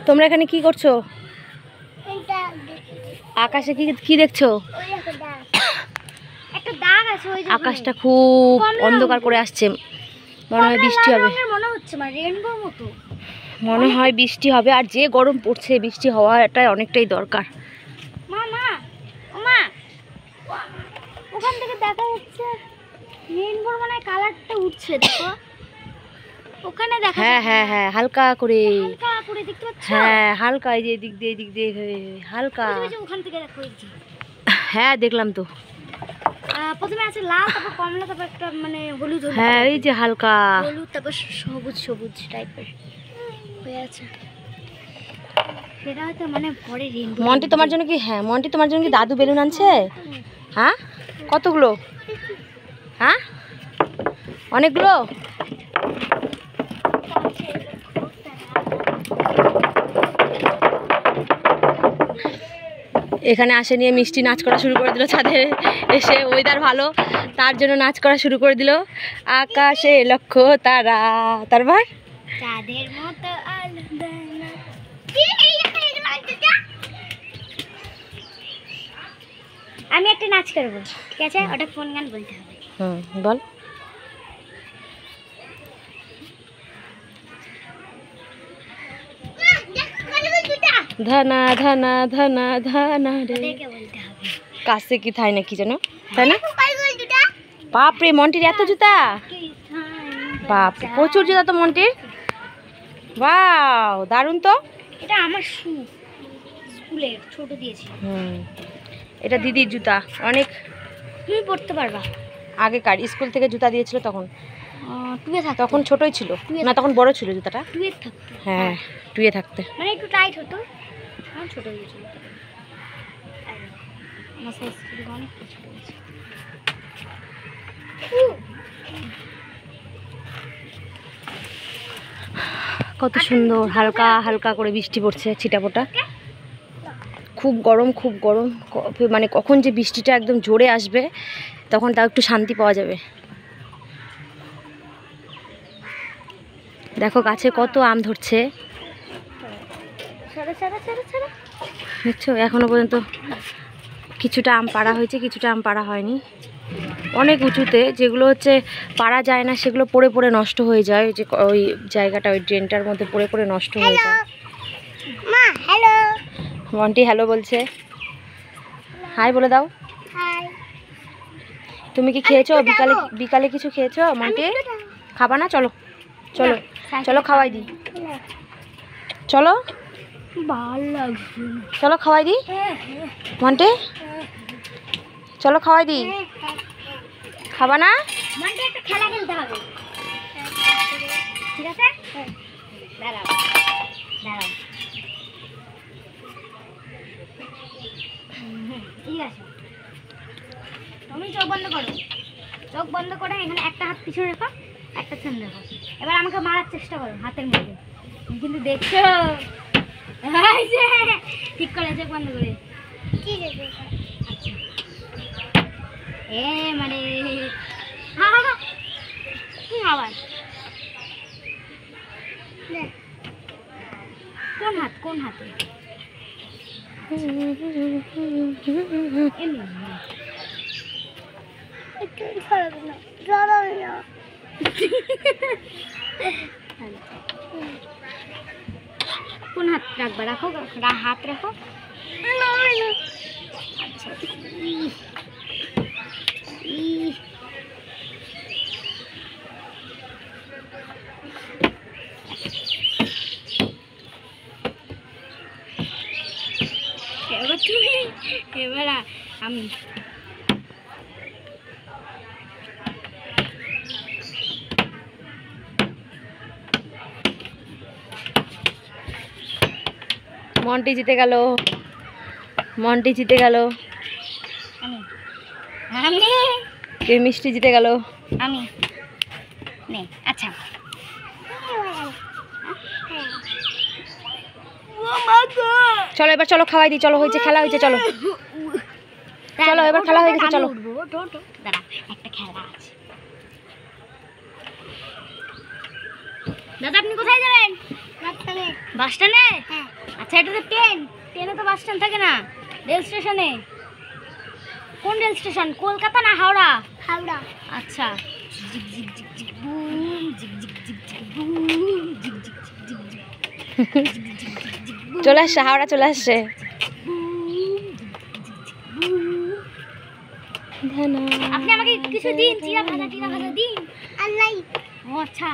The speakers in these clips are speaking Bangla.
তোমরা এখানে কি করছো? আকাশে কি দেখছো? আকাশটা খুব অন্ধকার করে আসছে, মনে হয় বৃষ্টি হবে। মনে হয় বৃষ্টি হবে, আর যে গরম পড়ছে বৃষ্টি হওয়াটাই অনেকটাই দরকার। ওখান থেকে দেখা যাচ্ছে রেইনবোর মানে কালারটা উঠছে, দেখো ওখানে দেখা হ্যাঁ হ্যাঁ হ্যাঁ, হালকা করে দেখতে পাচ্ছ? হ্যাঁ হালকা, এই যে এদিক দিয়ে হালকা। ওখান থেকে দেখো, হ্যাঁ দেখলাম তো। প্রথমে আছে লাল, তারপর কমলা, তারপর একটা মানে হলুদ হলুদ। হ্যাঁ এই যে হালকা হলুদ, তারপর সবুজ সবুজ টাইপের হয়ে আছে। সেটা হয়তো মানে পরে রেইনবো। মন্টি তোমার জন্য কি, হ্যাঁ মন্টি তোমার জন্য কি দাদু বেলুন আনছে? হ্যাঁ কতগুলো? হ্যাঁ অনেকগুলো। এখানে আসে নিয়ে মিষ্টি নাচ করা শুরু করে দিল ছাদে এসে, ওয়েদার ভালো তার জন্য নাচ করা শুরু করে দিল। আকাশে লক্ষ্য তারা, তারপর চাঁদের মতো আলো দানা। আমি একটা নাচ করবো, ঠিক আছে? ওটা কোন গান বলতে হবে? বল। ধানা ধানা ধানা ধানা রে, কাছে কি থাই না কি জানো, তাই না? বাপরে মন্টির এত জুতা, বাপরে প্রচুর জুতা তো মন্টির। বাও দারুণ তো। এটা আমার শু, স্কুলের ছোট দিয়েছি। এটা দিদির জুতা, অনেক তুমি পড়তে পারবা। আগেকার স্কুল থেকে জুতা দিয়েছিল তখন, টুয়ে থাকতে, তখন ছোটই ছিল না, তখন বড় ছিল জুতাটা। টুয়ে থাকতে, হ্যাঁ টুয়ে থাকতে, মানে একটু টাইট হতো, আমার ছোট হয়েছিল। আমার সাইজ অনেক ছোট হয়েছে। কত সুন্দর হালকা হালকা করে বৃষ্টি পড়ছে, ছিটাফোঁটা। খুব গরম খুব গরম, মানে কখন যে বৃষ্টিটা একদম জোরে আসবে তখন তাও একটু শান্তি পাওয়া যাবে। দেখো গাছে কত আম ধরছে, দেখছো? এখনো পর্যন্ত কিছুটা আম পাড়া হয়েছে, কিছুটা আম পাড়া হয়নি। অনেক উঁচুতে যেগুলো হচ্ছে পাড়া যায় না, সেগুলো পড়ে পড়ে নষ্ট হয়ে যায়। যে ওই জায়গাটা, ওই ড্রেনটার মধ্যে পড়ে পড়ে নষ্ট হয়ে যায়। মা হ্যালো, মন্টি হ্যালো বলছে, হাই বলে দাও। হাই। তুমি কি খেয়েছো বিকালে? বিকালে কিছু খেয়েছো মন্টি? খাবা না? চলো চলো চলো খাওয়াই দিই, চলো ভালো লাগছে, চলো খাওয়াই দিই মন্টি, চলো খাওয়াই দিই। খাবা না? মন্টি একটা খেলা খেলতে হবে, ঠিক আছে? দাঁড়াও দাঁড়াও, ঠিক আছে। তুমি চোখ বন্ধ করো, চোখ বন্ধ করে এখানে একটা হাত পিছনে রেখো, একটা সামনে রেখো। এবার আমাকে মারার চেষ্টা করো হাতের মধ্যে, কিন্তু দেখছো ঠিক করে চোখ বন্ধ করে, ঠিক আছে? আচ্ছা মানে কি আবার কোন হাত, কোন হাতে? কোন হাত রাখবা? রাখো, হাত রাখো। আচ্ছা এবার তুমি, এবার আমি। মন্টি জিতে গেল, মন্টি জিতে গেল। আমি কে? মিষ্টি জিতে গেল। আমি নে। আচ্ছা চলো এবার চলো খাওয়াই দিই, চলো হয়েছে, খেলা হয়েছে, চলো চলো এবার খেলা হয়ে গেছে, চলো। দাঁড়া, একটা খেলা আছে। দাদা আপনি কোথায় যাবেন? বাস স্ট্যান্ডে? হ্যাঁ। আচ্ছা, এটা তো ট্রেন। ট্রেনে তো বাস স্ট্যান্ড থাকে না। রেল স্টেশনে। কোন রেল স্টেশন? কলকাতা না হাওড়া? হাওড়া। আচ্ছা। জিগ জিগ জিগ জিগ বুম, জিগ জিগ জিগ জিগ বুম, জিগ জিগ জিগ জিগ জিগ। চলে আসছে, হাওড়া চলে আসছে। আপনি আমাকে কিছু দিন, চিরা ভাজা দিন। আল্লাহ। ও আচ্ছা।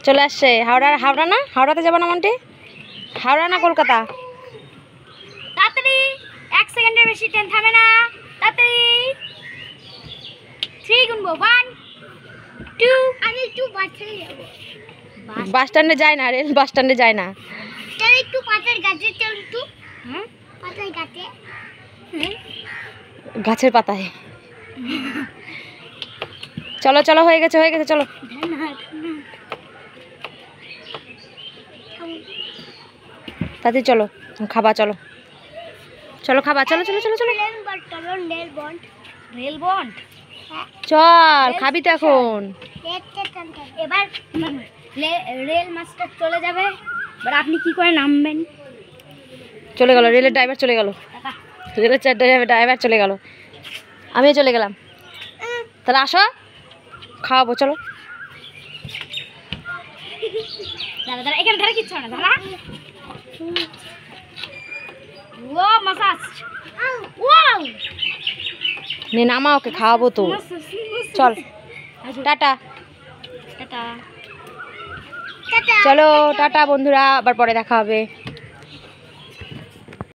চলে আসছে হাওড়া না? হাওড়াতে যাবো না মন্টি? হাওড়া না কলকাতা? তাড়াতাড়ি, 1 সেকেন্ডের বেশি ট্রেন থামে না। তাড়াতাড়ি। 3 গুনবো। 1 2। আমি একটু বাসে যাব। বাস স্ট্যান্ডে যায় না, রেল বাস স্ট্যান্ডে যায় না। চল একটু পাতার গাছে চল একটু। হ্যাঁ, পাতার গাছে। হ্যাঁ, গাছের পাতায়। চলো চলো, হয়ে গেছে চলো। তাড়াতাড়ি চলো, খাবা চলো। চলো খাবা, চলো। Rail bond. চল, খাবি তো এখন। এবার রেল মাস্টার চলে যাবে। এবার আপনি কি করে নামবেন? চলে গেল, রেলের ড্রাইভার চলে গেল। রেলের ড্রাইভার চলে গেল, আমিও চলে গেলাম। তাহলে আসো, খাওয়াবো, চলো। দাদা এখানে ধরে কিচ্ছু না দাদা। ও মাসাজ। ওয়াও, নে নামা, ওকে খাওয়াবো তো। চল, টাটা। টাটা। চলো টাটা বন্ধুরা, আবার পরে দেখা হবে।